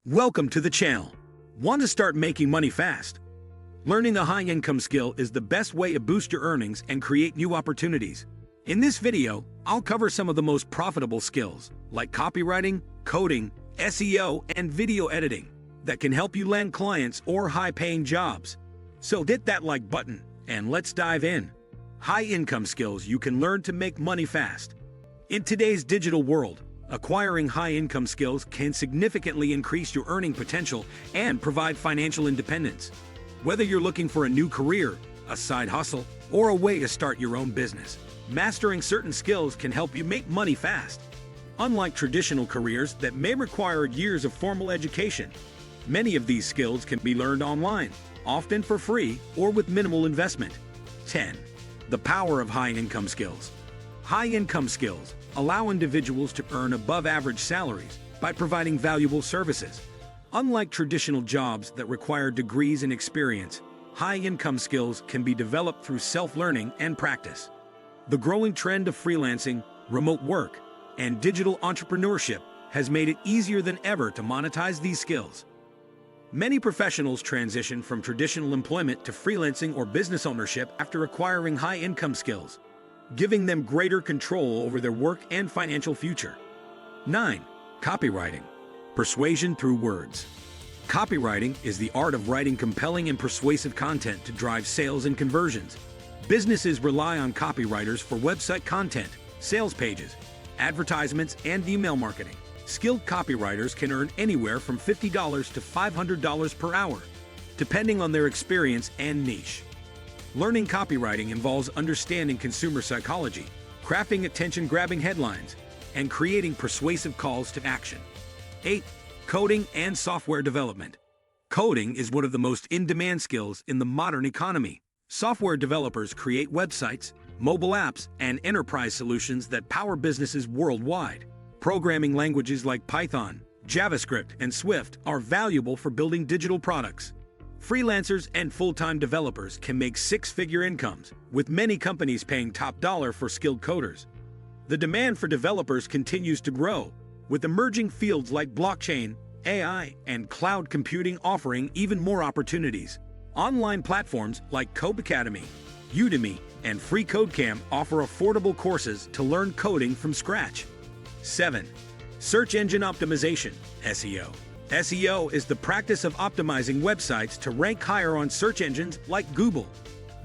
Welcome to the channel. Want to start making money fast? Learning a high-income skill is the best way to boost your earnings and create new opportunities. In this video, I'll cover some of the most profitable skills, like copywriting, coding, SEO, and video editing, that can help you land clients or high-paying jobs. So hit that like button, and let's dive in. High-income skills you can learn to make money fast. In today's digital world, acquiring high-income skills can significantly increase your earning potential and provide financial independence. Whether you're looking for a new career, a side hustle, or a way to start your own business, mastering certain skills can help you make money fast. Unlike traditional careers that may require years of formal education, many of these skills can be learned online, often for free or with minimal investment. 10. The power of high-income skills. High-income skills allow individuals to earn above-average salaries by providing valuable services. Unlike traditional jobs that require degrees and experience, high-income skills can be developed through self-learning and practice. The growing trend of freelancing, remote work, and digital entrepreneurship has made it easier than ever to monetize these skills. Many professionals transition from traditional employment to freelancing or business ownership after acquiring high-income skills, giving them greater control over their work and financial future. 9. Copywriting. Persuasion through words. Copywriting is the art of writing compelling and persuasive content to drive sales and conversions. Businesses rely on copywriters for website content, sales pages, advertisements, and email marketing. Skilled copywriters can earn anywhere from $50 to $500 per hour, depending on their experience and niche. Learning copywriting involves understanding consumer psychology, crafting attention-grabbing headlines, and creating persuasive calls to action. 8. Coding and software development. Coding is one of the most in-demand skills in the modern economy. Software developers create websites, mobile apps, and enterprise solutions that power businesses worldwide. Programming languages like Python, JavaScript, and Swift are valuable for building digital products. Freelancers and full-time developers can make six-figure incomes, with many companies paying top dollar for skilled coders. The demand for developers continues to grow, with emerging fields like blockchain, AI, and cloud computing offering even more opportunities. Online platforms like Codecademy, Udemy, and FreeCodeCamp offer affordable courses to learn coding from scratch. 7. Search engine optimization, SEO. SEO is the practice of optimizing websites to rank higher on search engines like Google.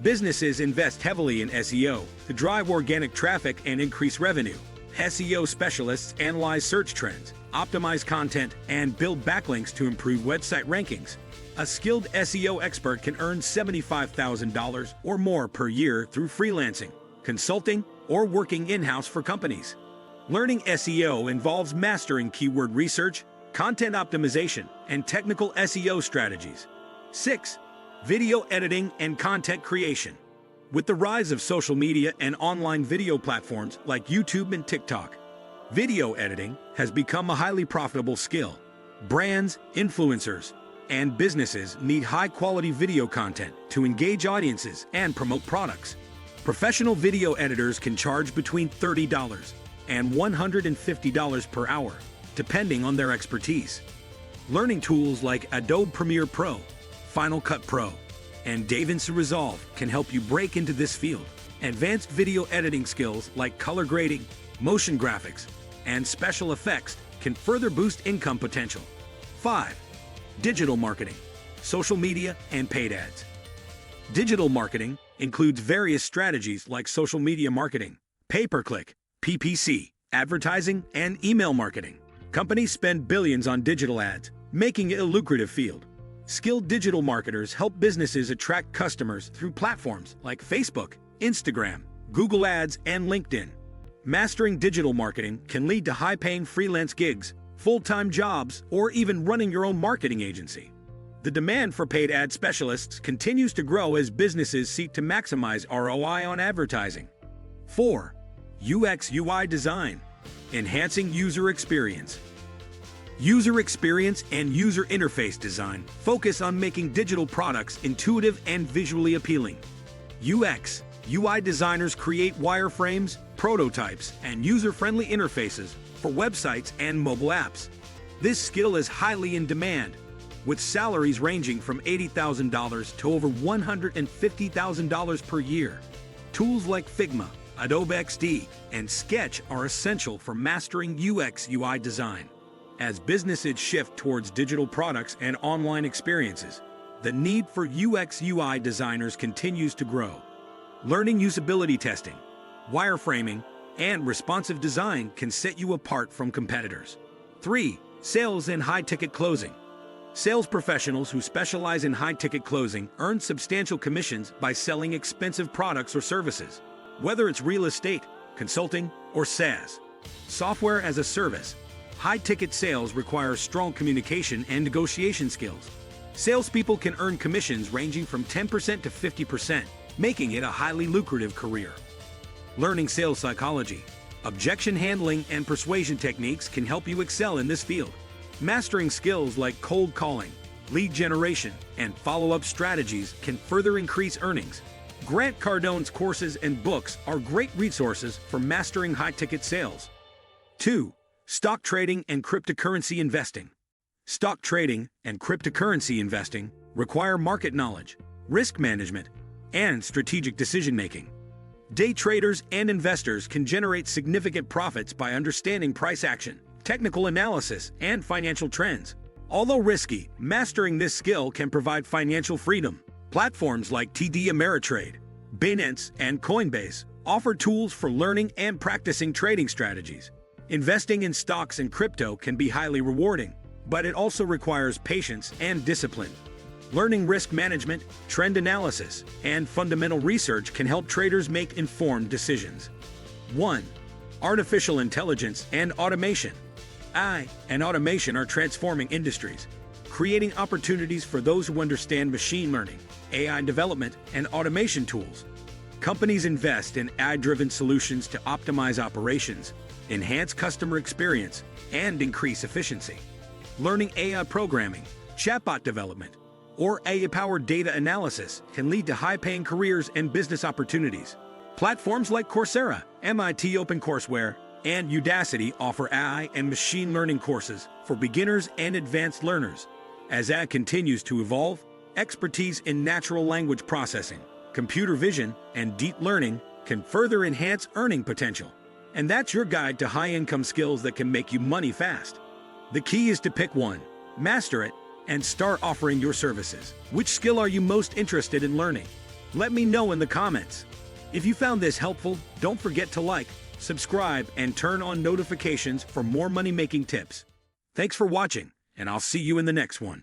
Businesses invest heavily in SEO to drive organic traffic and increase revenue. SEO specialists analyze search trends, optimize content, and build backlinks to improve website rankings. A skilled SEO expert can earn $75,000 or more per year through freelancing, consulting, or working in-house for companies. Learning SEO involves mastering keyword research, content optimization, and technical SEO strategies. 6. Video editing and content creation. With the rise of social media and online video platforms like YouTube and TikTok, video editing has become a highly profitable skill. Brands, influencers, and businesses need high-quality video content to engage audiences and promote products. Professional video editors can charge between $30 and $150 per hour, depending on their expertise. Learning tools like Adobe Premiere Pro, Final Cut Pro, and DaVinci Resolve can help you break into this field. Advanced video editing skills like color grading, motion graphics, and special effects can further boost income potential. 5. Digital marketing, social media, and paid ads. Digital marketing includes various strategies like social media marketing, pay-per-click, PPC, advertising, and email marketing. Companies spend billions on digital ads, making it a lucrative field. Skilled digital marketers help businesses attract customers through platforms like Facebook, Instagram, Google Ads, and LinkedIn. Mastering digital marketing can lead to high-paying freelance gigs, full-time jobs, or even running your own marketing agency. The demand for paid ad specialists continues to grow as businesses seek to maximize ROI on advertising. 4. UX/UI design. Enhancing user experience. User experience and user interface design focus on making digital products intuitive and visually appealing. UX/UI designers create wireframes, prototypes, and user-friendly interfaces for websites and mobile apps. This skill is highly in demand, with salaries ranging from $80,000 to over $150,000 per year. Tools like Figma, Adobe XD, and Sketch are essential for mastering UX/UI design. As businesses shift towards digital products and online experiences, the need for UX/UI designers continues to grow. Learning usability testing, wireframing, and responsive design can set you apart from competitors. 3. Sales and high-ticket closing. Sales professionals who specialize in high-ticket closing earn substantial commissions by selling expensive products or services, whether it's real estate, consulting, or SaaS. Software as a service. High-ticket sales require strong communication and negotiation skills. Salespeople can earn commissions ranging from 10% to 50%, making it a highly lucrative career. Learning sales psychology. Objection handling and persuasion techniques can help you excel in this field. Mastering skills like cold calling, lead generation, and follow-up strategies can further increase earnings. Grant Cardone's courses and books are great resources for mastering high-ticket sales. 2. Stock trading and cryptocurrency investing. Stock trading and cryptocurrency investing require market knowledge, risk management, and strategic decision-making. Day traders and investors can generate significant profits by understanding price action, technical analysis, and financial trends. Although risky, mastering this skill can provide financial freedom. Platforms like TD Ameritrade, Binance, and Coinbase offer tools for learning and practicing trading strategies. Investing in stocks and crypto can be highly rewarding, but it also requires patience and discipline. Learning risk management, trend analysis, and fundamental research can help traders make informed decisions. 1. Artificial intelligence and automation. AI and automation are transforming industries, creating opportunities for those who understand machine learning, AI development, and automation tools. Companies invest in AI-driven solutions to optimize operations, enhance customer experience, and increase efficiency. Learning AI programming, chatbot development, or AI-powered data analysis can lead to high-paying careers and business opportunities. Platforms like Coursera, MIT OpenCourseWare, and Udacity offer AI and machine learning courses for beginners and advanced learners. As AI continues to evolve, expertise in natural language processing, computer vision, and deep learning can further enhance earning potential. And that's your guide to high-income skills that can make you money fast. The key is to pick one, master it, and start offering your services. Which skill are you most interested in learning? Let me know in the comments. If you found this helpful, don't forget to like, subscribe, and turn on notifications for more money-making tips. Thanks for watching, and I'll see you in the next one.